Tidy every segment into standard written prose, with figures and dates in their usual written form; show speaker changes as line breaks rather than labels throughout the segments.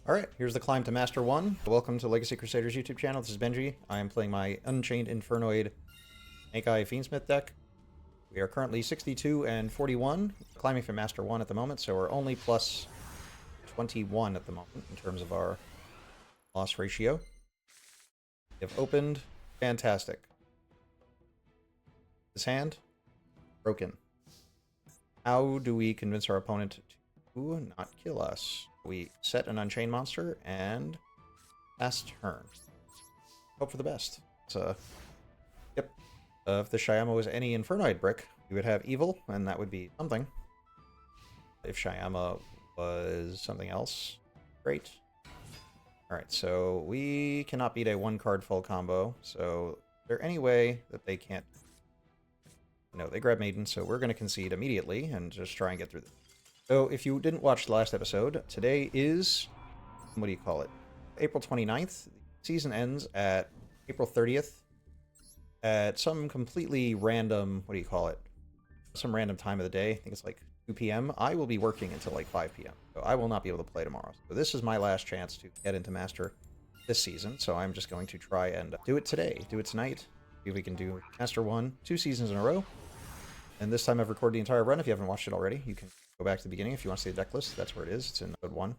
Alright, here's the climb to Master 1. Welcome to Legacy Crusaders YouTube channel. This is Benji. I am playing my Unchained Infernoid Snake-Eye Fiendsmith deck. We are currently 62 and 41, climbing for Master 1 at the moment, so we're only plus 21 at the moment in terms of our loss ratio. We have opened. Fantastic. This hand, broken. How do we convince our opponent to not kill us? We set an Unchained monster and last turn. Hope for the best. So, yep. If the Shyama was any Infernoid brick, we would have evil, and that would be something. If Shyama was something else, great. Alright, so we cannot beat a one-card full combo, so is there any way that they can't... No, they grab Maiden, so we're going to concede immediately and just try and get through this. So, if you didn't watch the last episode, today is, what do you call it? April 29th. The season ends at April 30th at some completely random, what do you call it? Some random time of the day. I think it's like 2 p.m. I will be working until like 5 p.m. So I will not be able to play tomorrow. So this is my last chance to get into Master this season. So I'm just going to try and do it today. Do it tonight. See if we can do Master 1 2 seasons in a row. And this time I've recorded the entire run. If you haven't watched it already, you can go back to the beginning if you want to see the deck list. That's where it is. It's in episode 1.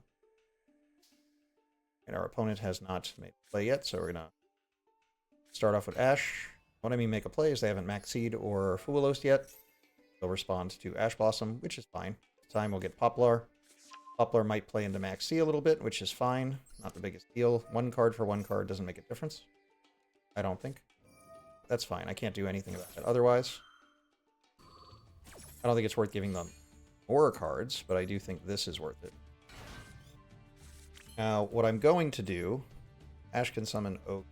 And our opponent has not made a play yet, so we're going to start off with Ash. What I mean make a play is they haven't Max Seed or Fuwalos yet. They'll respond to Ash Blossom, which is fine. This time we'll get Poplar. Poplar might play into Max C a little bit, which is fine. Not the biggest deal. One card for one card doesn't make a difference. I don't think. That's fine. I can't do anything about that otherwise. I don't think it's worth giving them more cards, but I do think this is worth it. Now, what I'm going to do... Ash can summon Oak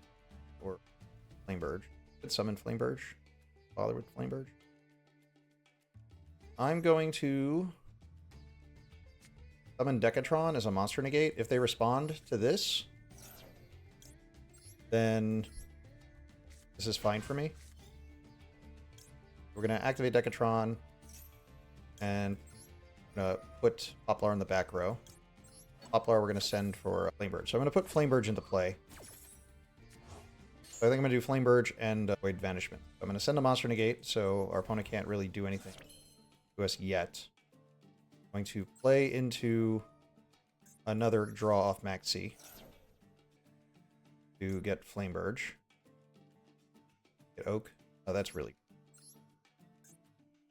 or Flameburge. Could summon Flameburge. Bother with Flameburge. I'm going to summon Decatron as a monster negate. If they respond to this, then this is fine for me. We're going to activate Decatron and put Poplar in the back row. Poplar we're going to send for Flameburge. So I'm going to put Flameburge into play. So I think I'm going to do Flameburge and Void Vanishment. I'm going to send a monster negate so our opponent can't really do anything to us yet. I'm going to play into another draw off Maxi to get Flameburge. Get Oak. Oh, that's really...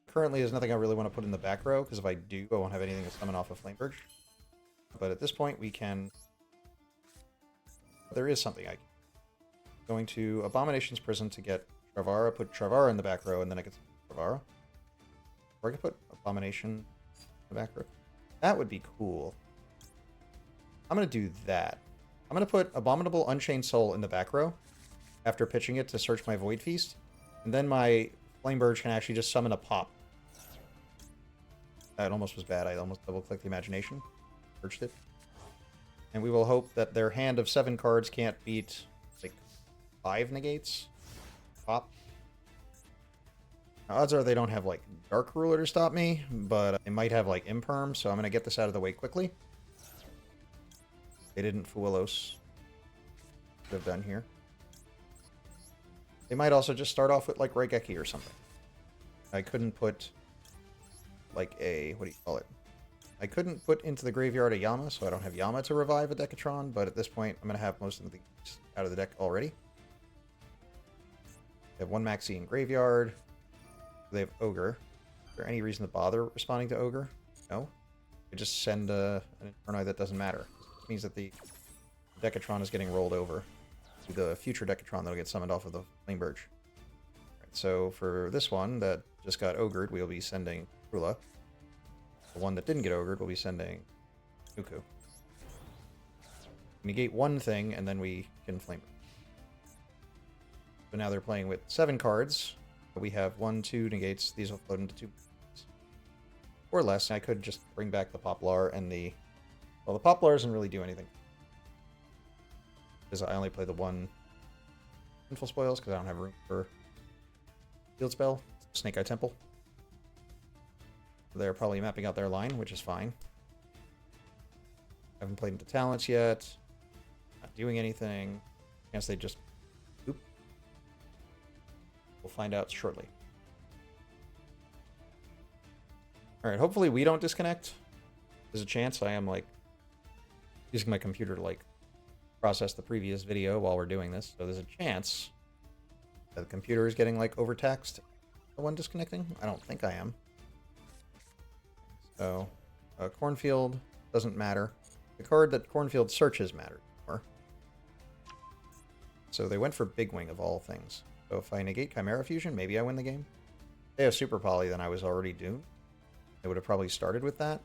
Currently, there's nothing I really want to put in the back row, because if I do, I won't have anything to summon off of Flameburge. But at this point, we can... There is something I can... Going to Abomination's Prison to get Travara, put Travara in the back row, and then I can summon Travara. Or I can put Abomination in the back row. That would be cool. I'm going to do that. I'm going to put Abominable Unchained Soul in the back row after pitching it to search my Void Feast. And then my Flameburge can actually just summon a pop. That almost was bad. I almost double-clicked the Imagination. Searched it. And we will hope that their hand of 7 cards can't beat, like, 5 negates. Pop. Now, odds are they don't have, like, Dark Ruler to stop me, but they might have, like, Imperm, so I'm going to get this out of the way quickly. They didn't Fuwalos. Could have done here. They might also just start off with, like, Raigeki or something. I couldn't put... like a, what do you call it? I couldn't put into the graveyard a Yama, so I don't have Yama to revive a Decatron, but at this point, I'm going to have most of the things out of the deck already. They have 1 Maxi in graveyard. They have Ogre. Is there any reason to bother responding to Ogre? No. I just send an Infernoid that doesn't matter. It means that the Decatron is getting rolled over to the future Decatron that'll get summoned off of the Flameburge. Right, so for this one that just got Ogred, we'll be sending Rula. The one that didn't get Ogred will be sending Nuku. Negate one thing, and then we can flame it. So now they're playing with 7 cards. We have 1, 2 negates. These will float into 2 or less. I could just bring back the Poplar and the... Well, the Poplar doesn't really do anything. Because I only play the 1 Sinful Spoils, because I don't have room for Field Spell. Snake-Eye Temple. They're probably mapping out their line, which is fine. Haven't played into talents yet. Not doing anything. I guess they just... Oop. We'll find out shortly. Alright, hopefully we don't disconnect. There's a chance I am, like, using my computer to, like, process the previous video while we're doing this. So there's a chance that the computer is getting, like, overtaxed. The one disconnecting? I don't think I am. So, Cornfield doesn't matter. The card that Cornfield searches matters more. So they went for Big Wing of all things. So if I negate Chimera Fusion, maybe I win the game. If they have Super Poly, then I was already doomed. They would have probably started with that.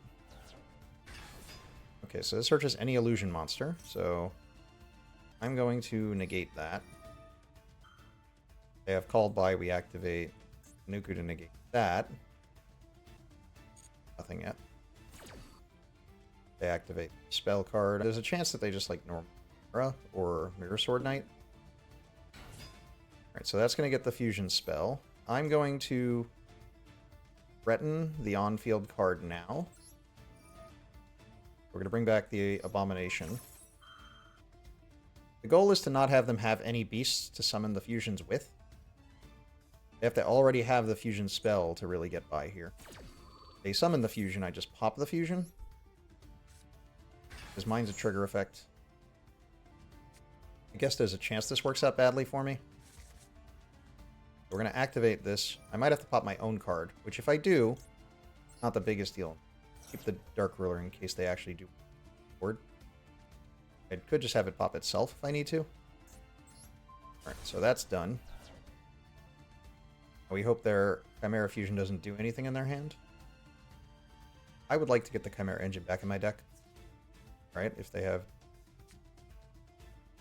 Okay, so it searches any illusion monster, so I'm going to negate that. They have called by, we activate Nuku to negate that. Nothing yet. They activate spell card. There's a chance that they just like normal Aura or Mirror Sword Knight. Alright, so that's going to get the fusion spell. I'm going to threaten the on-field card now. We're going to bring back the Abomination. The goal is to not have them have any beasts to summon the fusions with. They have to already have the fusion spell to really get by here. If they summon the fusion, I just pop the fusion. Because mine's a trigger effect. I guess there's a chance this works out badly for me. We're going to activate this. I might have to pop my own card, which if I do, not the biggest deal. Keep the Dark Ruler in case they actually do board. I could just have it pop itself if I need to. Alright, so that's done. We hope their Chimera Fusion doesn't do anything in their hand. I would like to get the Chimera Engine back in my deck. Alright, if they have...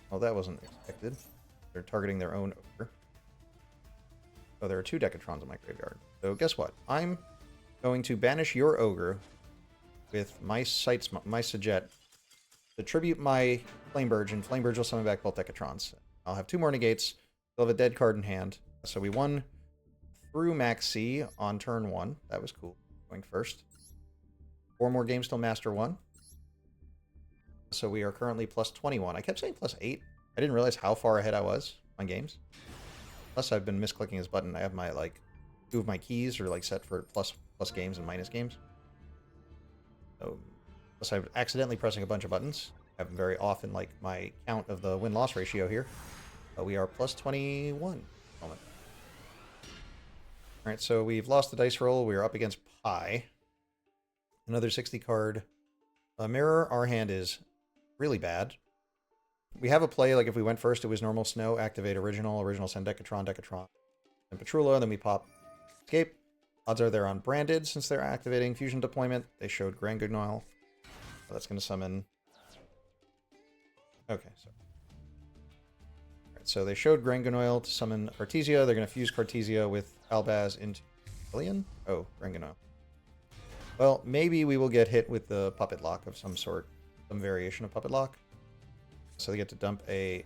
Well, that wasn't expected. They're targeting their own ogre. Oh, there are 2 Decatrons in my graveyard. So guess what? I'm going to banish your ogre with my Sajet to tribute my Flameburge, and Flameburge will summon back both Decatrons. I'll have 2 more negates. We'll have a dead card in hand. So we won through Max C on turn 1. That was cool. Going first. 4 more games till Master 1. So we are currently plus 21. I kept saying plus 8. I didn't realize how far ahead I was on games. Plus I've been misclicking this button. I have my, like, 2 of my keys are, like, set for plus games and minus games. So, plus I'm accidentally pressing a bunch of buttons. I have very often, like, my count of the win-loss ratio here. But we are plus 21 at the moment. Alright, so we've lost the dice roll. We are up against Pi. Another 60 card. Mirror, our hand is really bad. We have a play, like if we went first, it was normal snow, activate original send Decatron, and Petrula, and then we pop escape. Odds are they're on branded since they're activating fusion deployment. They showed Grand Gugnol. So that's going to summon... Okay, so... Alright, so they showed Grand Gugnol to summon Cartesia. They're going to fuse Cartesia with Albaz into Alien? Oh, Grand Gugnol. Well, maybe we will get hit with the Puppet Lock of some sort. Some variation of Puppet Lock. So they get to dump a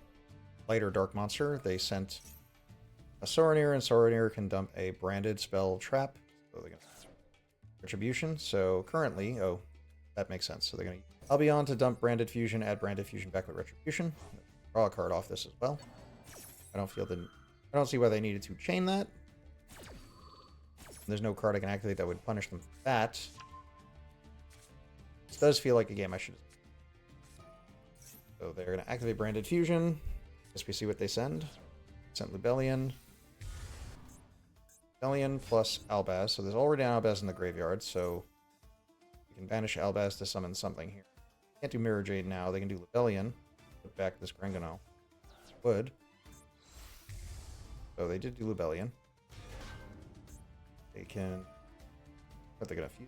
lighter dark monster. They sent a Soronir, and Soronir can dump a branded spell trap. So they're going to Retribution. So currently, oh, that makes sense. So they're going to Albion to dump branded fusion, add branded fusion back with Retribution. Draw a card off this as well. I don't see why they needed to chain that. There's no card I can activate that would punish them for that. This does feel like a game I should... So they're going to activate Branded Fusion. Guess we see what they send. Sent Lubellion. Lubellion plus Albaz. So there's already an Albaz in the graveyard, so we can banish Albaz to summon something here. Can't do Mirror Jade now. They can do Lubellion. Put back this Granganol. Would. So they did do Lubellion. They can... What, they're going to fuse?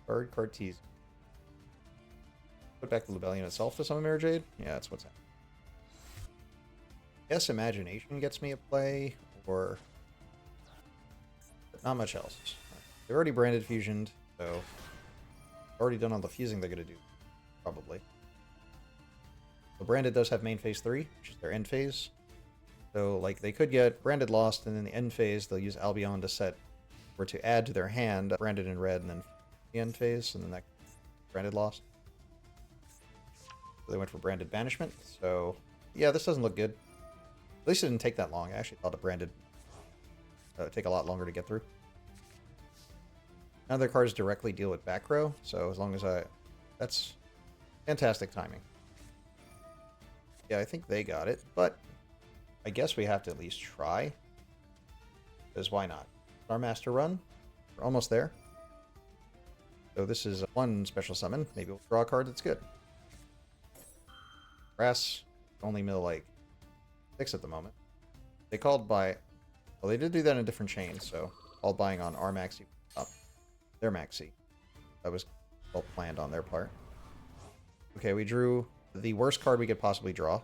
Cartesia. Put back the Lubellion itself to summon Mirror Jade? Yeah, that's what's happening. I guess Imagination gets me a play, or... But not much else. They've already branded fusioned, so... Already done all the fusing they're going to do, probably. So branded does have main phase 3, which is their end phase. So, like, they could get branded lost, and then the end phase, they'll use Albion to set, or to add to their hand, branded in red, and then the end phase, and then that branded lost. So they went for branded banishment. So yeah, this doesn't look good. At least it didn't take that long. I actually thought the branded take a lot longer to get through. None of their cards directly deal with back row, so as long as that's fantastic timing. Yeah, I think they got it, but I guess we have to at least try. Because why not? Our master run. We're almost there. So this is one special summon. Maybe we'll draw a card that's good. Grass only mill like 6 at the moment. They called by... Well, they did do that in a different chain, so called buying on our maxi up. Their maxi. That was well planned on their part. Okay, we drew the worst card we could possibly draw.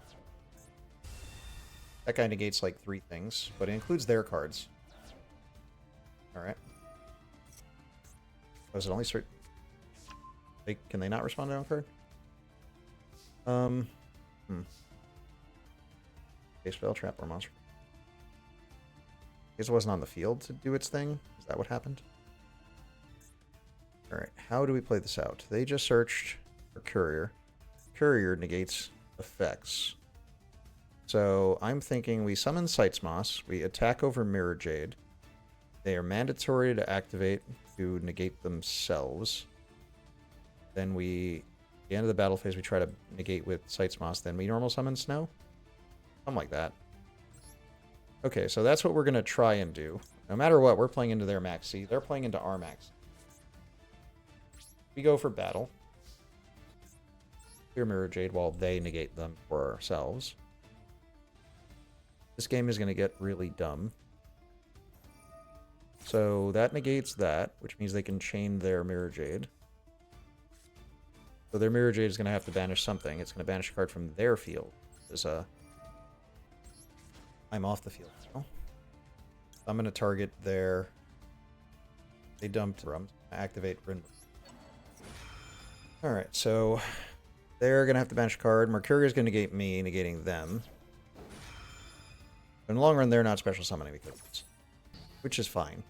That guy negates like 3 things, but it includes their cards. Alright. Was it only straight? Can they not respond to their own card? Case spell, trap, or monster. I guess it wasn't on the field to do its thing. Is that what happened? Alright, how do we play this out? They just searched for Courier. Courier negates effects. So I'm thinking we summon Sight's Moss, we attack over Mirror Jade. They are mandatory to activate to negate themselves. Then we, at the end of the battle phase, we try to negate with Sight's Moss, then we normal summon Snow? Something like that. Okay, so that's what we're going to try and do. No matter what, we're playing into their maxi. They're playing into our maxi. We go for battle. Clear Mirror Jade while they negate them for ourselves. This game is going to get really dumb. So that negates that, which means they can chain their Mirror Jade. So their Mirror Jade is going to have to banish something. It's going to banish a card from their field. There's a... I'm off the field now. I'm going to target their... They dumped Rum. Activate Rin. Alright, so... They're going to have to banish a card. Mercury is going to negate me, negating them. In the long run, they're not special summoning because... Which is fine.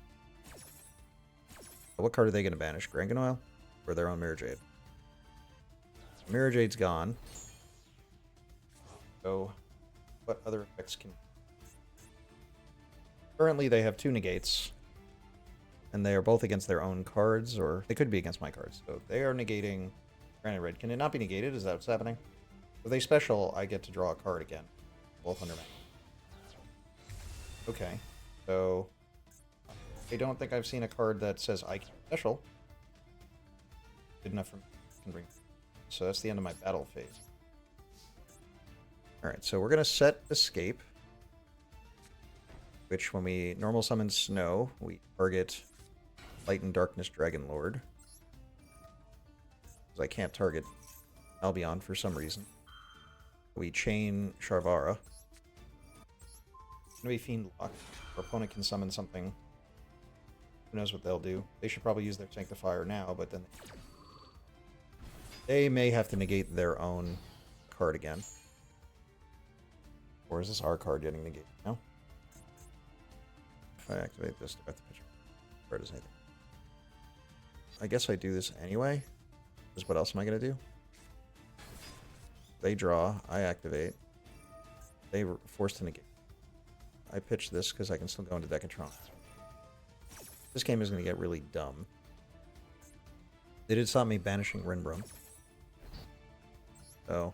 What card are they going to banish? Granganoil? Or their own Mirror Jade? Mirror Jade's gone. So, what other effects can... Currently, they have 2 negates. And they are both against their own cards, or they could be against my cards. So, they are negating Granite Red. Can it not be negated? Is that what's happening? If they special, I get to draw a card again. Both under mana. Okay. So... I don't think I've seen a card that says I can special. Good enough for me. Can bring. So that's the end of my battle phase. Alright, so we're going to set Escape. Which, when we normal summon Snow, we target Light and Darkness Dragon Lord. Because I can't target Albion for some reason. We chain Sharvara. It's going to be Fiend Lock. Our opponent can summon something. Who knows what they'll do. They should probably use their Sanctifier now, but then they may have to negate their own card again. Or is this our card getting negated? No? If I activate this, do I have to pitch a card as anything? I guess I do this anyway. Because what else am I going to do? They draw, I activate. They were forced to negate. I pitch this because I can still go into Decatron. This game is going to get really dumb. They did stop me banishing Rinbrum. So,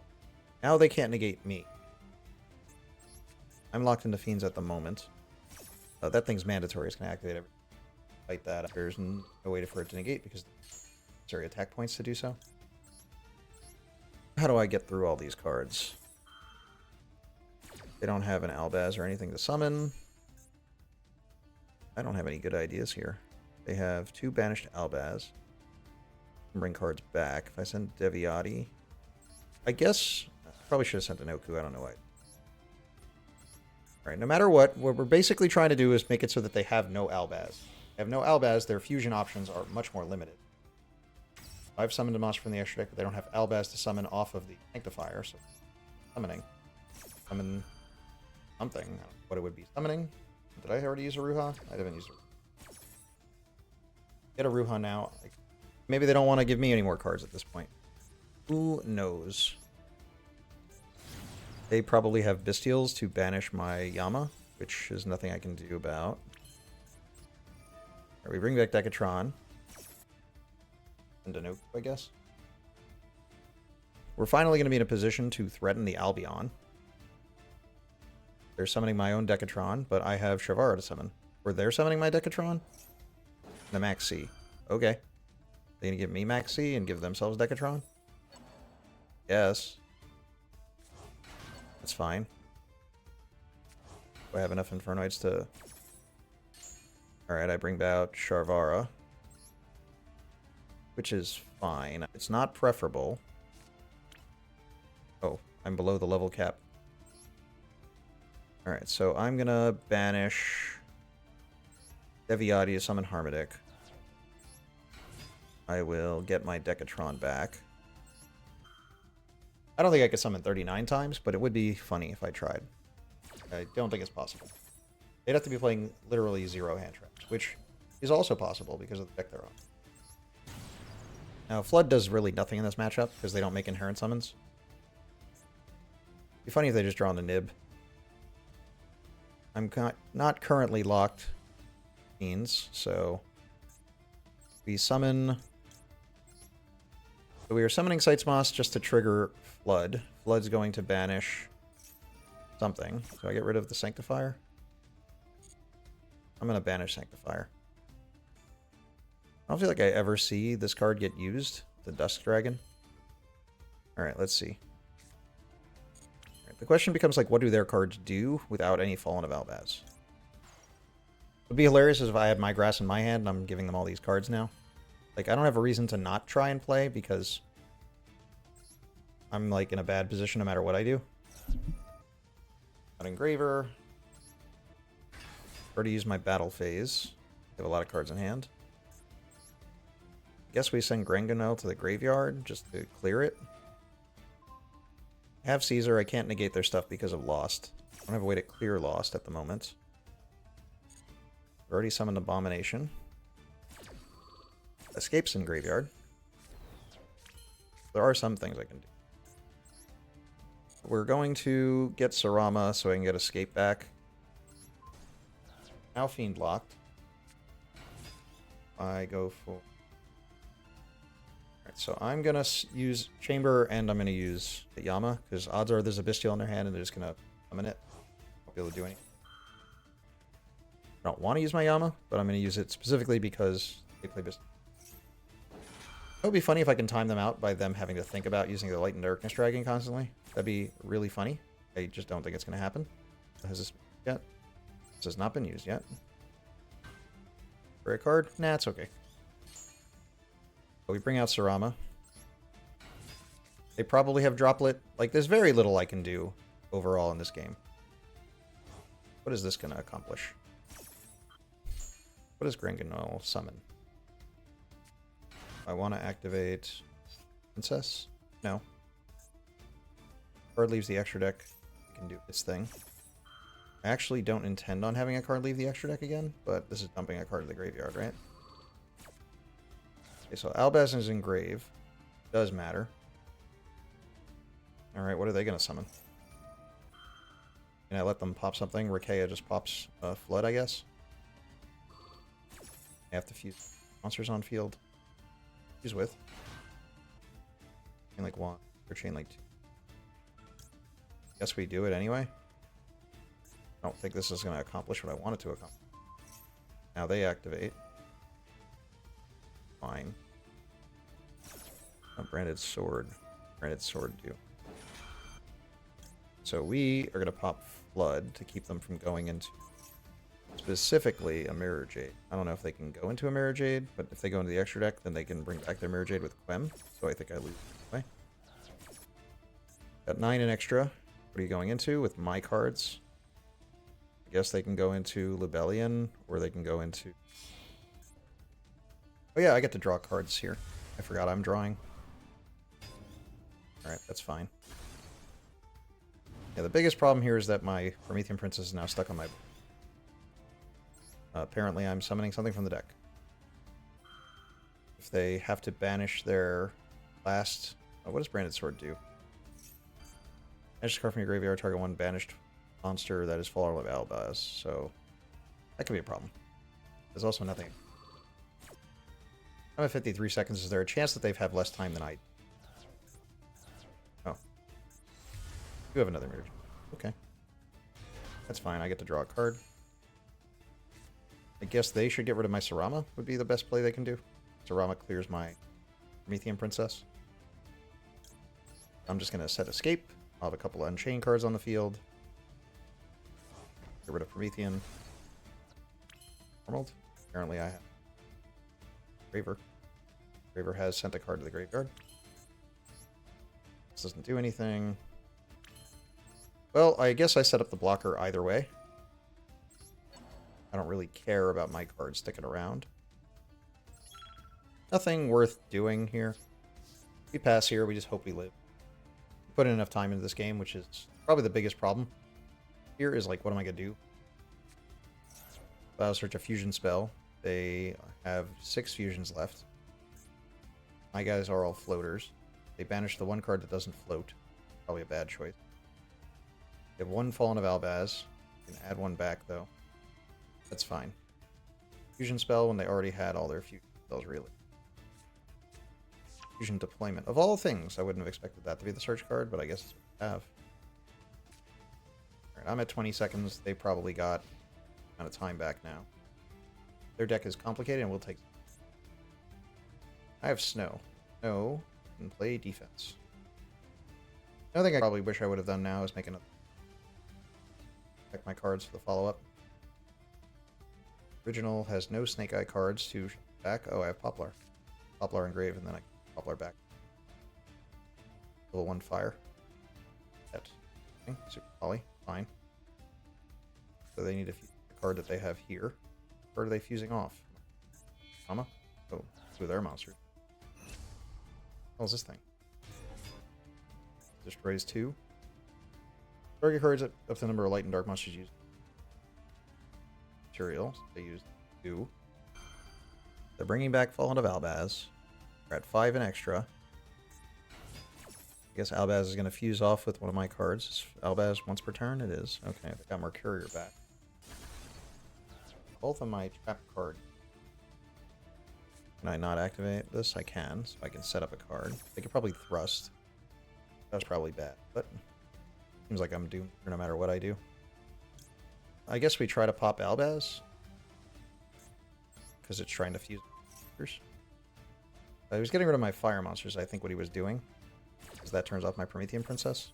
now they can't negate me. I'm locked into Fiends at the moment. That thing's mandatory. It's going to activate every... Fight that. There's no way for it to negate because there's attack points to do so. How do I get through all these cards? They don't have an Albaz or anything to summon. I don't have any good ideas here. They have 2 banished Albaz. Bring cards back. If I send Deviati... I guess... I probably should have sent an Oku. I don't know why. Alright, no matter what we're basically trying to do is make it so that they have no Albaz. They have no Albaz, their fusion options are much more limited. I've summoned a monster from the extra deck, but they don't have Albaz to summon off of the Sanctifier, so... Summoning. Summon... something. I don't know what it would be. Summoning? Did I already use a Ruha? I haven't used a Ruha. Get a Ruha now. Maybe they don't want to give me any more cards at this point. Who knows? They probably have Bestials to banish my Yama, which is nothing I can do about. Right, we bring back Decatron. And Danoku, I guess. We're finally going to be in a position to threaten the Albion. They're summoning my own Decatron, but I have Shavara to summon. Or they're summoning my Decatron? The Max C. Okay. They gonna give me Max C and give themselves Decatron? Yes. That's fine. Do I have enough Infernoids to... Alright, I bring out Sharvara. Which is fine. It's not preferable. Oh, I'm below the level cap. Alright, so I'm gonna banish Deviati to summon Harmodic. I will get my Decatron back. I don't think I could summon 39 times, but it would be funny if I tried. I don't think it's possible. They'd have to be playing literally 0 hand traps, which is also possible because of the deck they're on. Now, Flood does really nothing in this matchup because they don't make inherent summons. It'd be funny if they just draw on the Nib. I'm not currently locked Fiends, so we summon... So we are summoning Sightsmoss just to trigger Flood. Flood's going to banish something. So I get rid of the Sanctifier. I'm going to banish Sanctifier. I don't feel like I ever see this card get used, the Dusk Dragon. Alright, let's see. Alright, the question becomes, like, what do their cards do without any Fallen of Albaz? It would be hilarious if I had my grass in my hand and I'm giving them all these cards now. Like, I don't have a reason to not try and play because I'm, like, in a bad position no matter what I do. An Engraver. Already used my battle phase. I have a lot of cards in hand. Guess we send Granganel to the graveyard just to clear it. I have Caesar. I can't negate their stuff because of Lost. I don't have a way to clear Lost at the moment. Already summoned Abomination. Escapes in graveyard. There are some things I can do. We're going to get Sarama so I can get Escape back. Now Fiend locked. I go for... Alright, so I'm going to use Chamber and I'm going to use the Yama, because odds are there's a Bestial in their hand and they're just going to summon it. Won't be able to do anything. I don't want to use my Yama, but I'm going to use it specifically because they play Bestial. It would be funny if I can time them out by them having to think about using the Light and Darkness Dragon constantly. That'd be really funny. I just don't think it's going to happen. Has this yet? This has not been used yet. For a card? Nah, it's okay. But we bring out Sarama. They probably have Droplet. Like, there's very little I can do overall in this game. What is this going to accomplish? What does Granganol summon? I want to activate Princess? No. Card leaves the extra deck. It can do its thing. I actually don't intend on having a card leave the extra deck again, but this is dumping a card to the graveyard, right? Okay, so Albaz is in grave. Does matter. Alright, what are they going to summon? Can I let them pop something? Rakea just pops Flood, I guess. I have to fuse monsters on field. Fuse with. Chain like 1 or chain like 2. Guess we do it anyway. I don't think this is going to accomplish what I want it to accomplish. Now they activate. Fine. A branded sword. Branded sword do. So we are going to pop Flood to keep them from going into specifically a Mirror Jade. I don't know if they can go into a Mirror Jade, but if they go into the extra deck, then they can bring back their Mirror Jade with Quem. So I think I lose anyway. Got 9 in extra. What are you going into with my cards? I guess they can go into Libellion, or they can go into... Oh yeah, I get to draw cards here. I forgot I'm drawing. Alright, that's fine. Yeah, the biggest problem here is that my Promethean Princess is now stuck on my... apparently I'm summoning something from the deck. If they have to banish their last... Oh, what does Branded Sword do? Banish a card from your graveyard, target one banished monster that is Fallen of Albaz. So that could be a problem. There's also nothing. I'm at 53 seconds. Is there a chance that they've had less time than I? Oh. You have another mirror. Okay. That's fine. I get to draw a card. I guess they should get rid of my Sarama, would be the best play they can do. Sarama clears my Promethean Princess. I'm just going to set Escape. I'll have a couple of Unchained cards on the field. Get rid of Promethean. Emerald. Apparently I have Graver. Graver has sent a card to the graveyard. This doesn't do anything. Well, I guess I set up the blocker either way. I don't really care about my card sticking around. Nothing worth doing here. We pass here, we just hope we live. We put in enough time into this game, which is probably the biggest problem. Here is like, what am I going to do? I'll search a fusion spell. They have 6 fusions left. My guys are all floaters. They banish the one card that doesn't float. Probably a bad choice. They have 1 Fallen of Albaz. You can add 1 back, though. That's fine. Fusion spell when they already had all their fusion spells, really. Fusion deployment. Of all things, I wouldn't have expected that to be the search card, but I guess it's what we have. Alright, I'm at 20 seconds. They probably got a amount of time back now. Their deck is complicated, and we'll take... I have Snow. Snow can play defense. Another thing I probably wish I would have done now is make another... Check my cards for the follow-up. Original has no Snake Eye cards to back. Oh, I have Poplar. Poplar Engrave, and then I Poplar back. Level 1 fire. That. Okay, Super Poly. Fine. So they need a card that they have here. What are they fusing off? Mama? Oh, two of their monsters. What is this thing? Destroys 2. Target cards up to the number of light and dark monsters used. Materials. They use 2. They're bringing back Fallen of Albaz. We're at 5 and extra. I guess Albaz is going to fuse off with one of my cards. Is Albaz once per turn? It is. Okay, they got Mercurier back. Both of my trap card. Can I not activate this? I can, so I can set up a card. They could probably thrust. That's probably bad, but seems like I'm doomed no matter what I do. I guess we try to pop Albaz because it's trying to fuse monsters. I was getting rid of my fire monsters, I think what he was doing, because that turns off my Promethean Princess.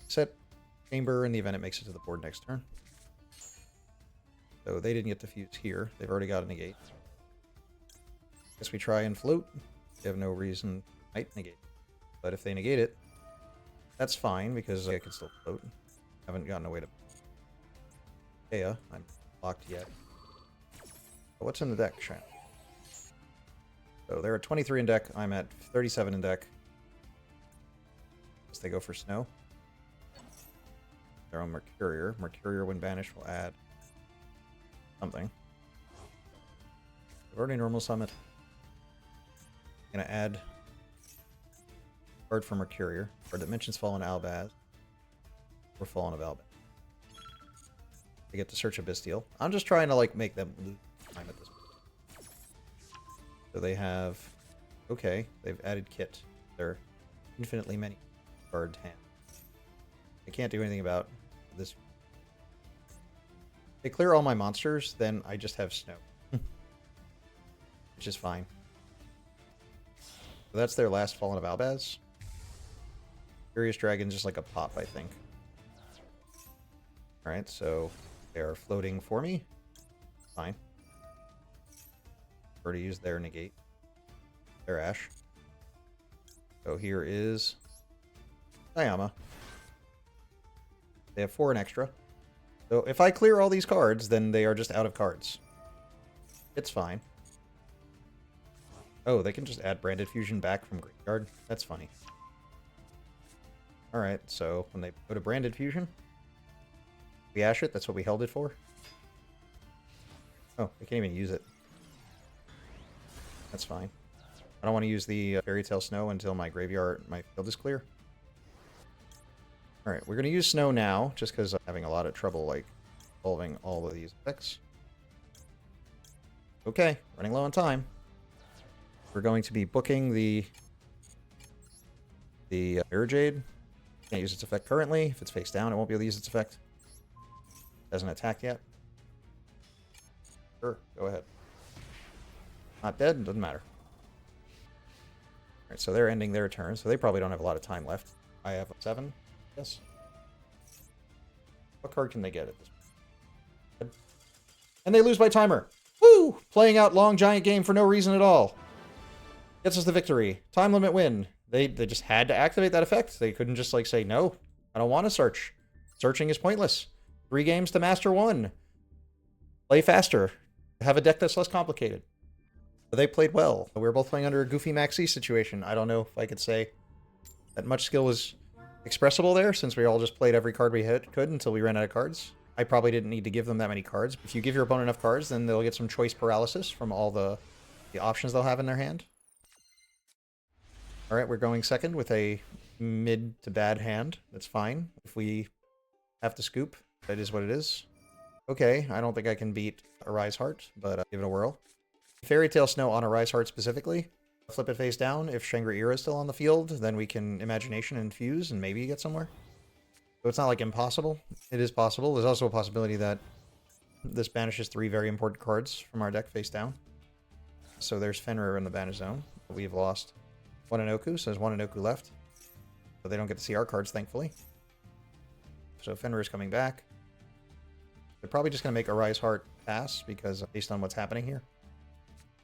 Set Chamber in the event it makes it to the board next turn. So they didn't get to fuse here. They've already got a negate. Guess we try and float. They have no reason might negate. But if they negate it, that's fine because I can still float. Haven't gotten away to Aya. I'm locked yet. But what's in the deck, chat? So they're at 23 in deck. I'm at 37 in deck. Guess they go for Snow. Their own Mercurier. Mercurier, when banished, will add something. I've already normal summit. I'm gonna add card for Mercurier. Card that mentions Fallen Albaz. Or Fallen of Albaz. I get to search a Bestial. I'm just trying to like make them lose time at this point. So they have okay, they've added Kit. They're infinitely many card hand. I can't do anything about this. They clear all my monsters, then I just have Snow. Which is fine. So that's their last Fallen of Albaz. Furious Dragon's just like a pop, I think. Alright, so they are floating for me. Fine. Already used their negate. Their Ash. So here is Sayama. They have 4 and extra. So if I clear all these cards, then they are just out of cards. It's fine. Oh, they can just add Branded Fusion back from Graveyard. That's funny. Alright, so when they go to Branded Fusion, we ash it. That's what we held it for. Oh, I can't even use it. That's fine. I don't want to use the Fairy Tale Snow until my graveyard, my field is clear. Alright, we're going to use Snow now, just because I'm having a lot of trouble, like, solving all of these effects. Okay, running low on time. We're going to be booking the Mirror Jade. Can't use its effect currently. If it's face down, it won't be able to use its effect. Hasn't attacked yet. Sure, go ahead. Not dead, doesn't matter. Alright, so they're ending their turn, so they probably don't have a lot of time left. I have 7, yes. What card can they get at this point? And they lose by timer. Woo! Playing out long giant game for no reason at all. Gets us the victory. Time limit win. They just had to activate that effect. They couldn't just like say, no, I don't want to search. Searching is pointless. 3 games to master 1. Play faster. Have a deck that's less complicated. But they played well. We were both playing under a goofy maxi situation. I don't know if I could say that much skill was expressible there, since we all just played every card we could until we ran out of cards. I probably didn't need to give them that many cards. If you give your opponent enough cards, then they'll get some choice paralysis from all the options they'll have in their hand. Alright, we're going second with a mid to bad hand. That's fine. If we have to scoop, that is what it is. Okay, I don't think I can beat Arise Heart, but give it a whirl. Fairy Tale Snow on Arise Heart specifically. Flip it face down. If Shangri-Ira is still on the field, then we can Imagination infuse and maybe get somewhere. So it's not like impossible. It is possible. There's also a possibility that this banishes 3 very important cards from our deck face down. So there's Fenrir in the banish zone. We've lost 1 Inoku, so there's 1 Inoku left. So they don't get to see our cards, thankfully. So Fenrir is coming back. They're probably just going to make Arise Heart pass, because based on what's happening here,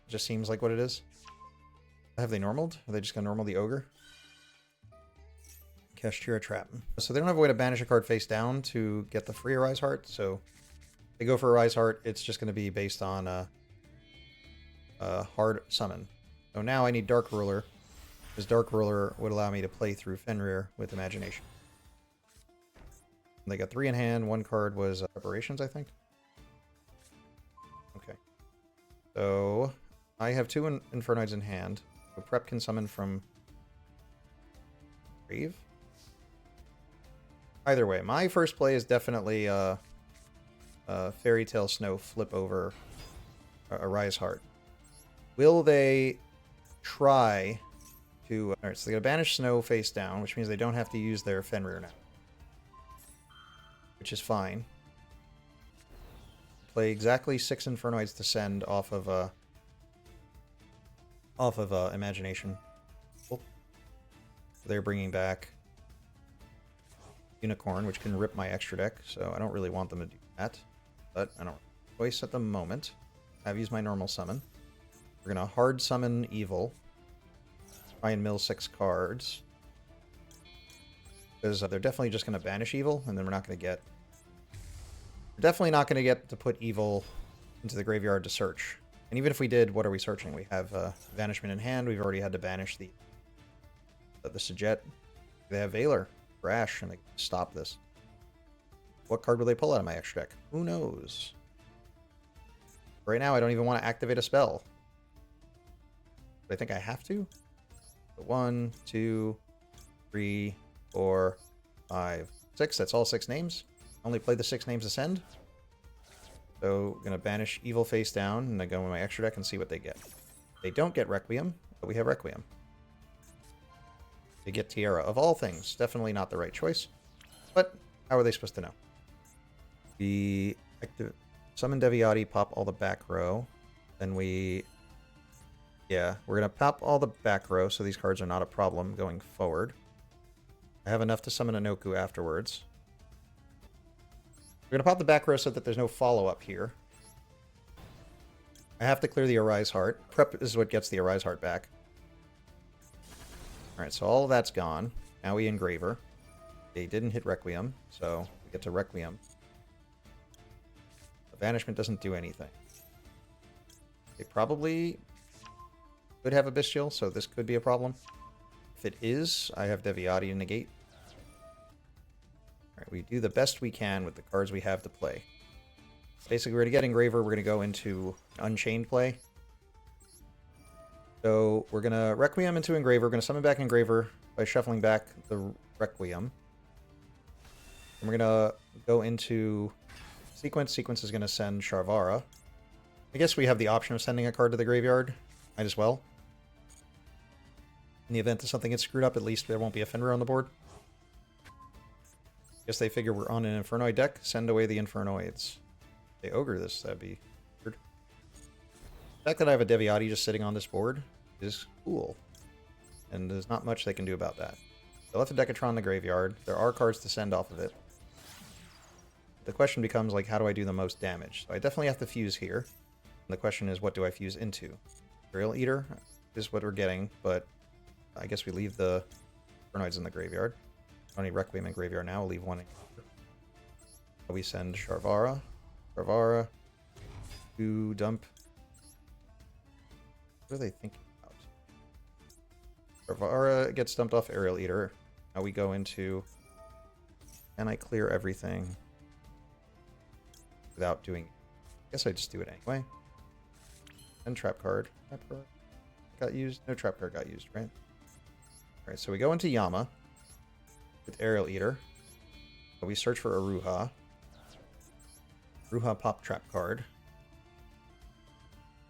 it just seems like what it is. Have they normaled? Are they just going to normal the Ogre? Kashtira Trap. So they don't have a way to banish a card face down to get the free Arise Heart, so if they go for Arise Heart, it's just going to be based on a hard summon. So now I need Dark Ruler, because Dark Ruler would allow me to play through Fenrir with Imagination. They got 3 in hand, 1 card was Preparations, I think. Okay. So I have 2 Infernoids in hand. So Prep can summon from Grave. Either way, my first play is definitely Fairy Tale Snow flip over Arise Heart. Will they try to... Alright, so they gotta banish Snow face down, which means they don't have to use their Fenrir now. Which is fine. Play exactly 6 Infernoids to send off of Imagination. Cool. They're bringing back Unicorn, which can rip my extra deck, so I don't really want them to do that. But I don't have a choice at the moment. I've used my normal summon. We're going to hard summon Evil. Try and mill 6 cards. Because they're definitely just going to banish Evil, and then we're not going to get... We're definitely not going to get to put Evil into the graveyard to search. And even if we did, what are we searching? We have Vanishment in hand. We've already had to banish the Sajet. They have Valor, Brash, and they stop this. What card will they pull out of my extra deck? Who knows? Right now, I don't even want to activate a spell. But I think I have to. 1, 2, 3, 4, 5, 6. That's all 6 names. Only play the 6 names Ascend. So, I'm going to banish Evil face down, and I go in my extra deck and see what they get. They don't get Requiem, but we have Requiem. They get Tiara. Of all things, definitely not the right choice. But, how are they supposed to know? We summon Deviati, pop all the back row. Then we... Yeah, we're going to pop all the back row, so these cards are not a problem going forward. I have enough to summon Inoku afterwards. We're going to pop the back row so that there's no follow-up here. I have to clear the Arise Heart. Prep is what gets the Arise Heart back. Alright, so all of that's gone. Now we Engraver. They didn't hit Requiem, so we get to Requiem. The Banishment doesn't do anything. They probably could have a Bestial, so this could be a problem. If it is, I have Deviati to negate. Alright, we do the best we can with the cards we have to play. Basically, we're going to get Engraver, we're going to go into Unchained play. So, we're going to Requiem into Engraver, we're going to summon back Engraver by shuffling back the Requiem. And we're going to go into Sequence. Sequence is going to send Sharvara. I guess we have the option of sending a card to the graveyard. Might as well. In the event that something gets screwed up, at least there won't be a Fenrir on the board. Guess they figure we're on an Infernoid deck. Send away the Infernoids. They ogre this, that'd be weird. The fact that I have a Deviati just sitting on this board is cool. And there's not much they can do about that. They left a Decatron in the graveyard. There are cards to send off of it. The question becomes, like, how do I do the most damage? So I definitely have to fuse here. And the question is, what do I fuse into? Rail Eater is what we're getting, but I guess we leave the Infernoids in the graveyard. I don't need Requiem in graveyard now. We'll leave one in. We send Sharvara. Sharvara to dump. What are they thinking about? Sharvara gets dumped off Aerial Eater. Now we go into, can I clear everything without doing, I guess I just do it anyway. And trap card. Trap card got used? No trap card got used, right? Alright, so we go into Yama with Aerial Eater. We search for Aruha. Aruha pop trap card.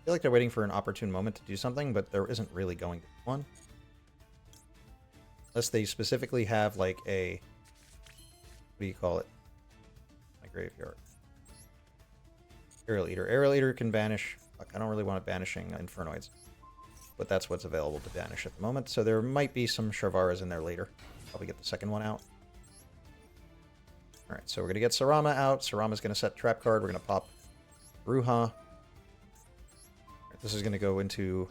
I feel like they're waiting for an opportune moment to do something, but there isn't really going to be one. Unless they specifically have, like, a... What do you call it? My graveyard. Aerial Eater. Aerial Eater can banish... Fuck, I don't really want it banishing Infernoids. But that's what's available to banish at the moment. So there might be some Sharvaras in there later. Probably get the second one out. Alright, so we're going to get Sarama out. Sarama's going to set trap card. We're going to pop Ruha. This is going to go into...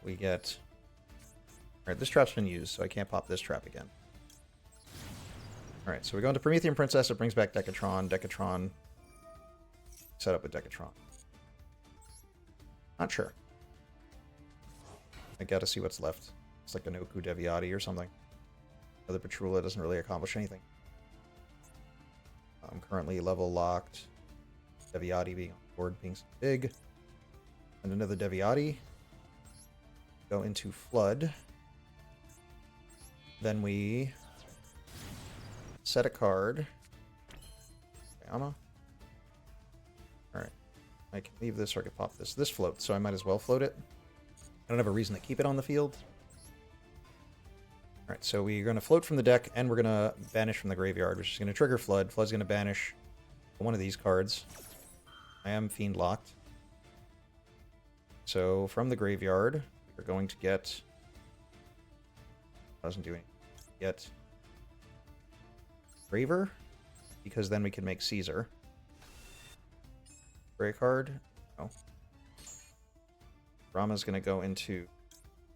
We get... Alright, this trap's been used, so I can't pop this trap again. Alright, so we go into Promethean Princess. It brings back Decatron. Decatron. Set up with Decatron. Not sure. I gotta see what's left. It's like an Oku Deviati or something. The Petrula doesn't really accomplish anything. I'm currently level locked. Deviati being on board being so big. And another Deviati. Go into Flood. Then we set a card. Yama. Alright. I can leave this or I can pop this. This floats, so I might as well float it. I don't have a reason to keep it on the field. Alright, so we're going to float from the deck, and we're going to banish from the graveyard, which is going to trigger Flood. Flood's going to banish one of these cards. I am Fiend locked. So from the graveyard, we're going to get... Doesn't do anything. Get... Graver, because then we can make Caesar. Gray card. No. Rama's going to go into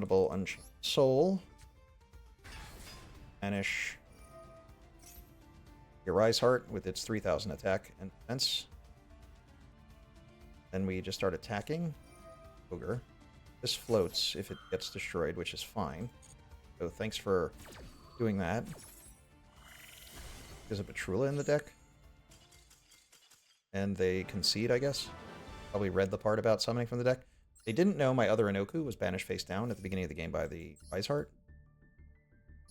Unchained Soul. Banish Uri's Heart with its 3000 attack and defense. Then we just start attacking. Ogre. This floats if it gets destroyed, which is fine. So thanks for doing that. There's a Petrula in the deck. And they concede, I guess. Probably read the part about summoning from the deck. They didn't know my other Inoku was banished face down at the beginning of the game by the Uri's Heart.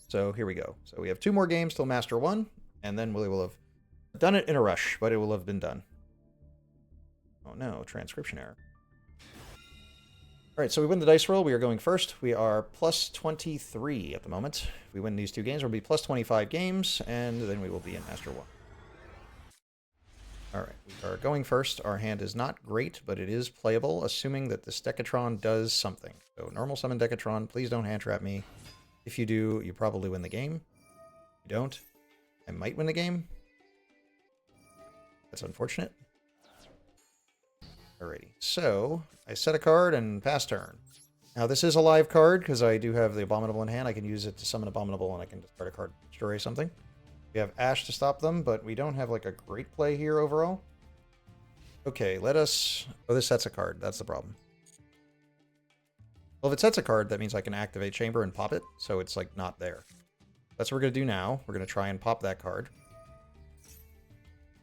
So here we go. So we have 2 more games till Master 1, and then we will have done it in a rush, but it will have been done. Oh no, transcription error. Alright, so we win the dice roll. We are going first. We are plus 23 at the moment. If we win these 2 games, we'll be plus 25 games, and then we will be in Master 1. Alright, we are going first. Our hand is not great, but it is playable, assuming that this Decatron does something. So normal summon Decatron, please don't hand trap me. If you do, you probably win the game. If you don't, I might win the game. That's unfortunate. Alrighty, so I set a card and pass turn. Now this is a live card because I do have the Abominable in hand. I can use it to summon Abominable and I can discard a card to destroy something. We have Ash to stop them, but we don't have like a great play here overall. Okay, let us... Oh, this sets a card. That's the problem. Well, if it sets a card, that means I can activate Chamber and pop it, so it's like not there. That's what we're going to do now. We're going to try and pop that card.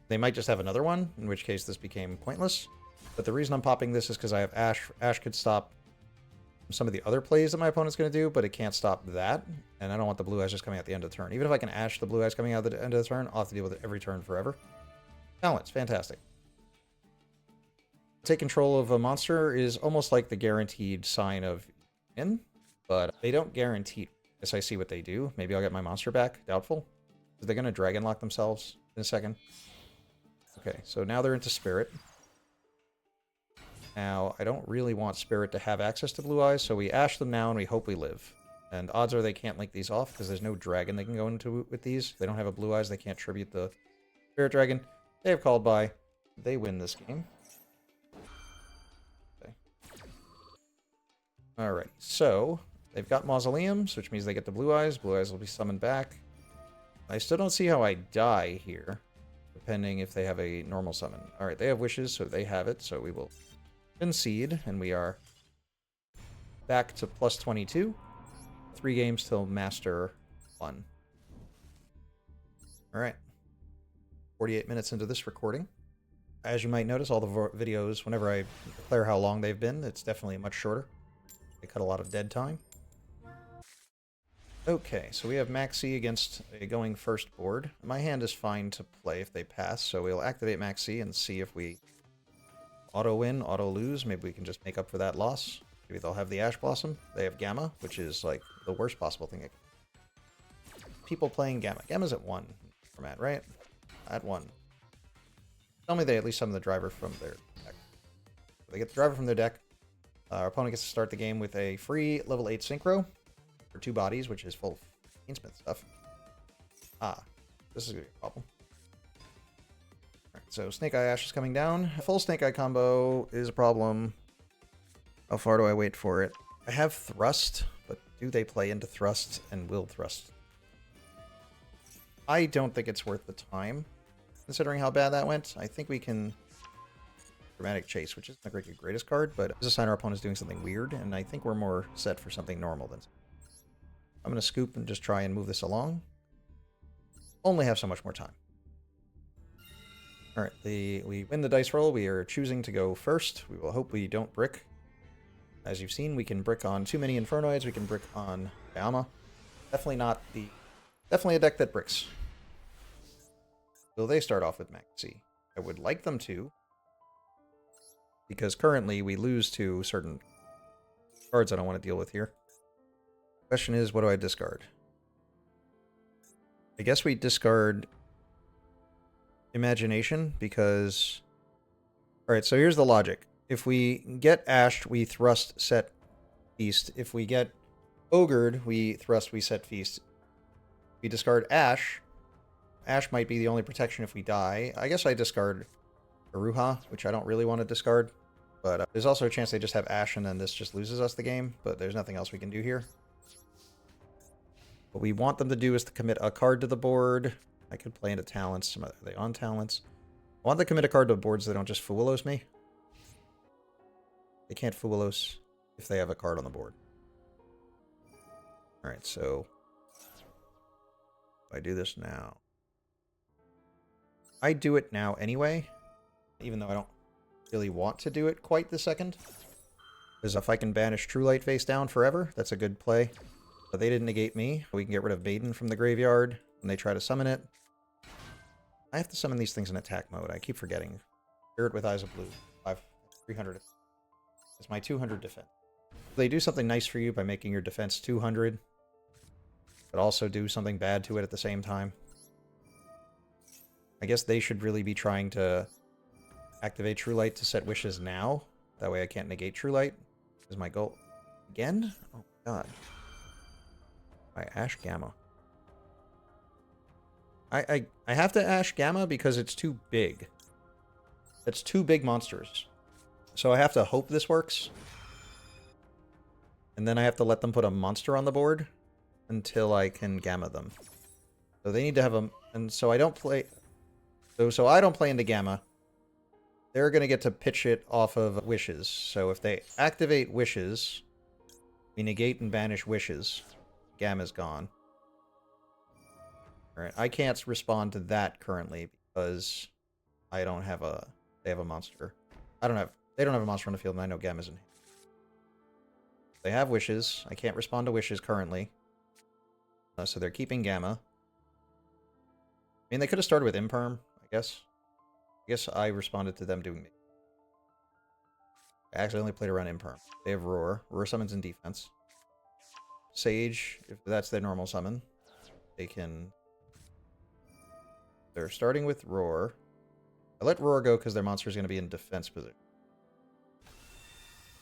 They might just have another one, in which case this became pointless. But the reason I'm popping this is because I have Ash. Ash could stop some of the other plays that my opponent's going to do, but it can't stop that. And I don't want the blue eyes just coming out the end of the turn. Even if I can Ash the blue eyes coming out at the end of the turn, I'll have to deal with it every turn forever. Balance, fantastic. Take control of a monster is almost like the guaranteed sign of win, but they don't guarantee. I guess I see what they do. Maybe I'll get my monster back. Doubtful. Are they going to dragon lock themselves in a second? Okay, so now they're into Spirit. Now, I don't really want Spirit to have access to blue eyes, so we Ash them now and we hope we live. And odds are they can't link these off because there's no dragon they can go into with these. If they don't have a blue eyes, they can't tribute the Spirit Dragon. They have called by. They win this game. Okay. Alright, so they've got Mausoleums, which means they get the blue eyes. Blue eyes will be summoned back. I still don't see how I die here, depending if they have a normal summon. Alright, they have wishes, so they have it, so we will concede, and we are back to plus 22. 3 games till Master 1. Alright. 48 minutes into this recording. As you might notice, all the videos, whenever I declare how long they've been, it's definitely much shorter. They cut a lot of dead time. Okay, so we have Maxi against a going first board. My hand is fine to play if they pass, so we'll activate Maxi and see if we auto-win, auto-lose. Maybe we can just make up for that loss. Maybe they'll have the Ash Blossom. They have Gamma, which is like the worst possible thing. People playing Gamma. Gamma's at 1 format, right? At 1. Tell me they at least summon the driver from their deck. They get the driver from their deck. Our opponent gets to start the game with a free level 8 Synchro for 2 bodies, which is full of Greensmith stuff. Ah, this is going to be a problem. Alright, so Snake Eye Ash is coming down. Full Snake Eye combo is a problem. How far do I wait for it? I have Thrust, but do they play into Thrust and will Thrust? I don't think it's worth the time, considering how bad that went. I think we can Dramatic Chase, which isn't the greatest card, but as a sign our opponent is doing something weird, and I think we're more set for something normal than... I'm going to scoop and just try and move this along. Only have so much more time. Alright, we win the dice roll. We are choosing to go first. We will hope we don't brick. As you've seen, we can brick on too many Infernoids. We can brick on Bayama. Definitely a deck that bricks. Will they start off with Maxi? I would like them to, because currently we lose to certain cards I don't want to deal with here. Question is, what do I discard? I guess we discard Imagination, because... Alright, so here's the logic. If we get Ashed, we Thrust, set, Feast. If we get Ogred, we Thrust, we set, Feast. If we discard Ash, Ash might be the only protection if we die. I guess I discard Aruha, which I don't really want to discard. But there's also a chance they just have Ash and then this just loses us the game. But there's nothing else we can do here. What we want them to do is to commit a card to the board. I could play into Talents. Are they on Talents? I want them to commit a card to the board so they don't just Fuelos me. They can't Fuelos if they have a card on the board. Alright, so... if I do this now... I do it now anyway, even though I don't really want to do it quite this second. Because if I can banish True Light face down forever, that's a good play. But they didn't negate me. We can get rid of Maiden from the graveyard when they try to summon it. I have to summon these things in attack mode. I keep forgetting. Spirit with Eyes of Blue. 300. It's my 200 defense. They do something nice for you by making your defense 200, but also do something bad to it at the same time. I guess they should really be trying to activate True Light to set wishes now. That way I can't negate True Light, is my goal. Again? Oh, God. I Ash Gamma. I have to Ash Gamma because it's too big. It's 2 big monsters. So I have to hope this works. And then I have to let them put a monster on the board until I can Gamma them. So they need to have a... and so I don't play... So I don't play into Gamma. They're going to get to pitch it off of Wishes. So if they activate Wishes, we negate and banish Wishes. Gamma's gone. Alright, I can't respond to that currently because I don't have a... they have a monster. They don't have a monster on the field, and I know Gamma's in. They have wishes. I can't respond to wishes currently. So they're keeping Gamma. I mean, they could have started with Imperm, I guess. I guess I responded to them doing me. I actually only played around Imperm. They have Roar. Roar summons in defense. Sage, if that's their normal summon, they can... They're starting with Roar. I let Roar go because their monster is going to be in defense position.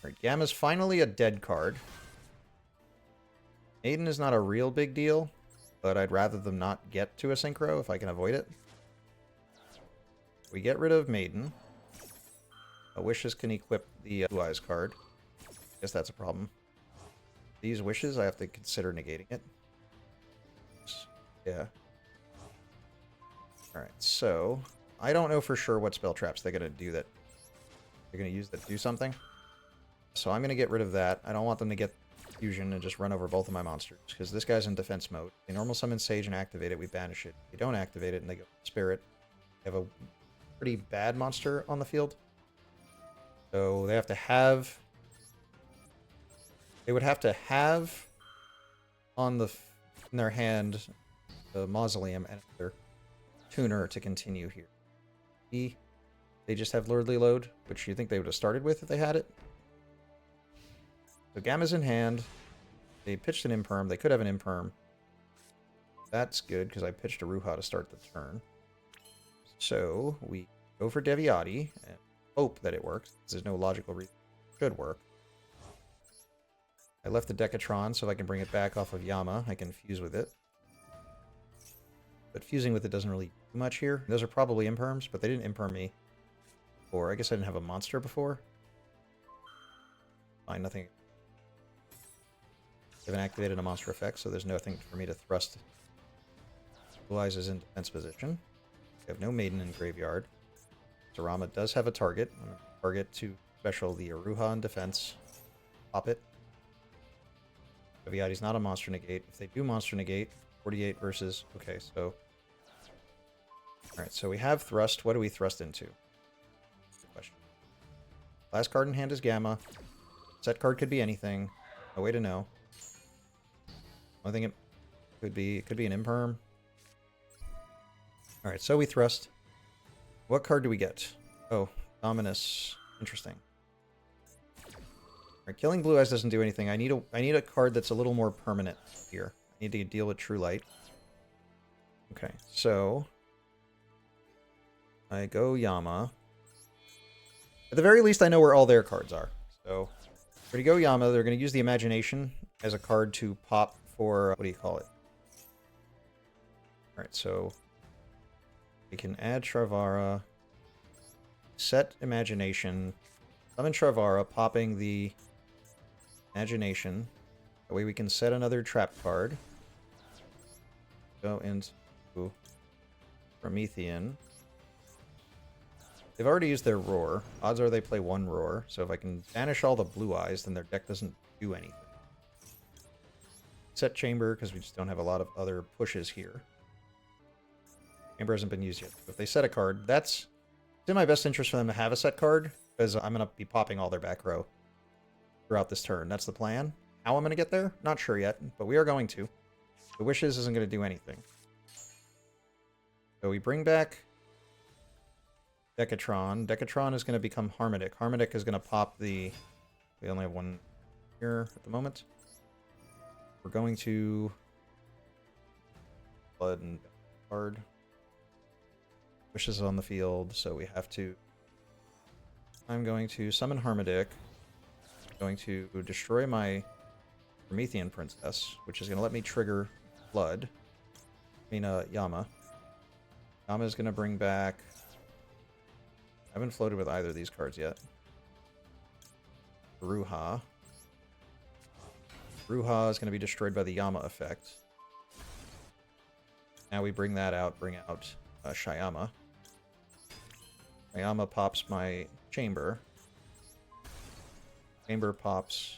Alright, Gamma's finally a dead card. Maiden is not a real big deal, but I'd rather them not get to a Synchro if I can avoid it. We get rid of Maiden. Wishes can equip the Blue Eyes card. Guess that's a problem. These wishes, I have to consider negating it. Yeah. Alright, so... I don't know for sure what spell traps they're going to do that... They're going to use that do something. So I'm going to get rid of that. I don't want them to get fusion and just run over both of my monsters, because this guy's in defense mode. They normal summon Sage and activate it, we banish it. They don't activate it and they go Spirit. They have a pretty bad monster on the field. So they have to have... They would have to have on the in their hand the Mausoleum and their Tuner to continue here. They just have Lordly Load, which you think they would have started with if they had it. So Gamma's in hand. They pitched an Imperm. They could have an Imperm. That's good, because I pitched a Ruha to start the turn. So we go for Deviati and hope that it works. There's no logical reason it should work. I left the Decatron, so if I can bring it back off of Yama, I can fuse with it. But fusing with it doesn't really do much here. Those are probably Imperms, but they didn't Imperm me. Or I guess I didn't have a monster before. Fine, nothing. I haven't activated a monster effect, so there's nothing for me to thrust. Blue Eyes is in defense position. We have no Maiden in graveyard. Sarama does have a target. I'm going to target to special the Aruha in defense. Pop it. Deviati's not a monster negate. If they do monster negate, 48 versus... Okay, so... Alright, so we have thrust. What do we thrust into? Good question. Last card in hand is Gamma. Set card could be anything. No way to know. I think it could be an Imperm. Alright, so we thrust. What card do we get? Oh, Dominus. Interesting. Alright, killing Blue Eyes doesn't do anything. I need a card that's a little more permanent here. I need to deal with True Light. Okay, so I go Yama. At the very least, I know where all their cards are. So we're going to go Yama. They're going to use the Imagination as a card to pop for, what do you call it? Alright, so we can add Shravara, set Imagination, summon Shravara, popping the Imagination. That way we can set another trap card. Go into Promethean. They've already used their Roar. Odds are they play one Roar, so if I can banish all the Blue Eyes, then their deck doesn't do anything. Set Chamber, because we just don't have a lot of other pushes here. Chamber hasn't been used yet. If they set a card, it's in my best interest for them to have a set card, because I'm going to be popping all their back row throughout this turn. That's the plan. How I'm going to get there? Not sure yet, but we are going to. The Wishes isn't going to do anything. So we bring back Decatron. Decatron is going to become Harmodic. Harmodic is going to pop the... We only have one here at the moment. We're going to... Blood and card. Wishes on the field, so we have to... I'm going to summon Harmodic. I'm going to destroy my Promethean Princess, which is going to let me trigger Blood. Yama. Yama is going to bring back... I haven't floated with either of these cards yet. Ruha. Ruha is going to be destroyed by the Yama effect. Now we bring that out, bring out Shayama. Shayama pops my Chamber. Chamber pops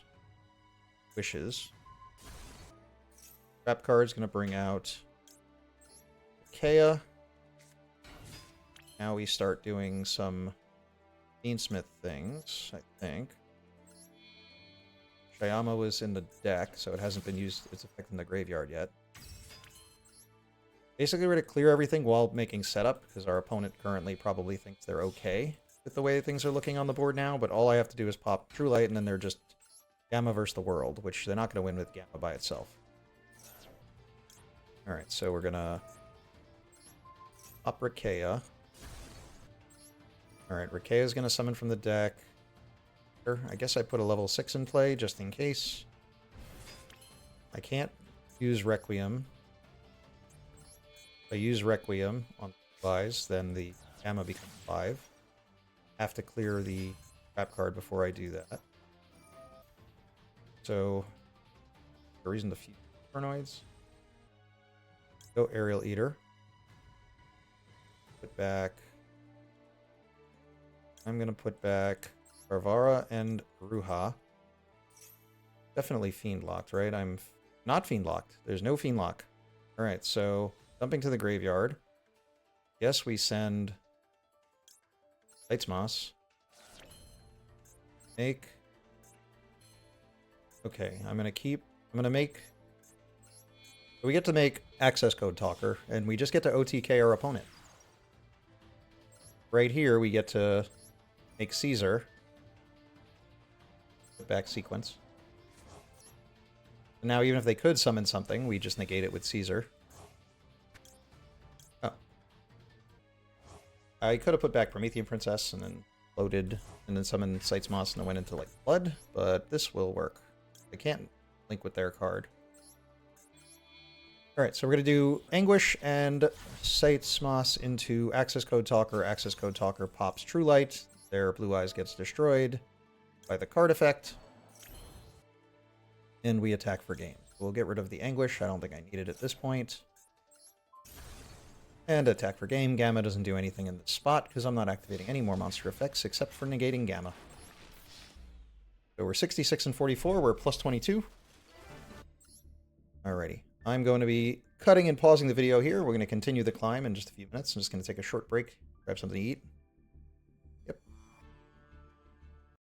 Wishes. Trap card is going to bring out Kea. Now we start doing some Fiendsmith things, I think. Shyama was in the deck, so it hasn't been used its effect in the graveyard yet. Basically, we're going to clear everything while making setup, because our opponent currently probably thinks they're okay with the way things are looking on the board now, but all I have to do is pop True Light, and then they're just Gamma versus the world, which they're not going to win with Gamma by itself. Alright, so we're going to up Rakea. Alright, Rakea is going to summon from the deck. I guess I put a level 6 in play, just in case. I can't use Requiem. If I use Requiem on Flies, then the Gamma becomes 5. Have to clear the trap card before I do that. So, a reason to feed Infernoids. Go Aerial Eater. Put back... I'm going to put back Varvara and Ruha. Definitely Fiend Locked, right? I'm not Fiend Locked. There's no Fiend Lock. Alright, so dumping to the graveyard. Yes, we send Lightsmoss. Make... Okay, I'm gonna make... We get to make Access Code Talker, and we just get to OTK our opponent. Right here, we get to make Caesar. Put back sequence. And now, even if they could summon something, we just negate it with Caesar. Oh. I could have put back Promethean Princess and then loaded and then summoned Sightsmoss and then went into like Blood, but this will work. I can't link with their card. Alright, so we're going to do Anguish and Sightsmoss into Access Code Talker. Access Code Talker pops True Light. Their Blue Eyes gets destroyed by the card effect. And we attack for game. We'll get rid of the Anguish. I don't think I need it at this point. And attack for game. Gamma doesn't do anything in this spot because I'm not activating any more monster effects except for negating Gamma. So we're 66 and 44. We're plus 22. Alrighty. I'm going to be cutting and pausing the video here. We're going to continue the climb in just a few minutes. I'm just going to take a short break, grab something to eat.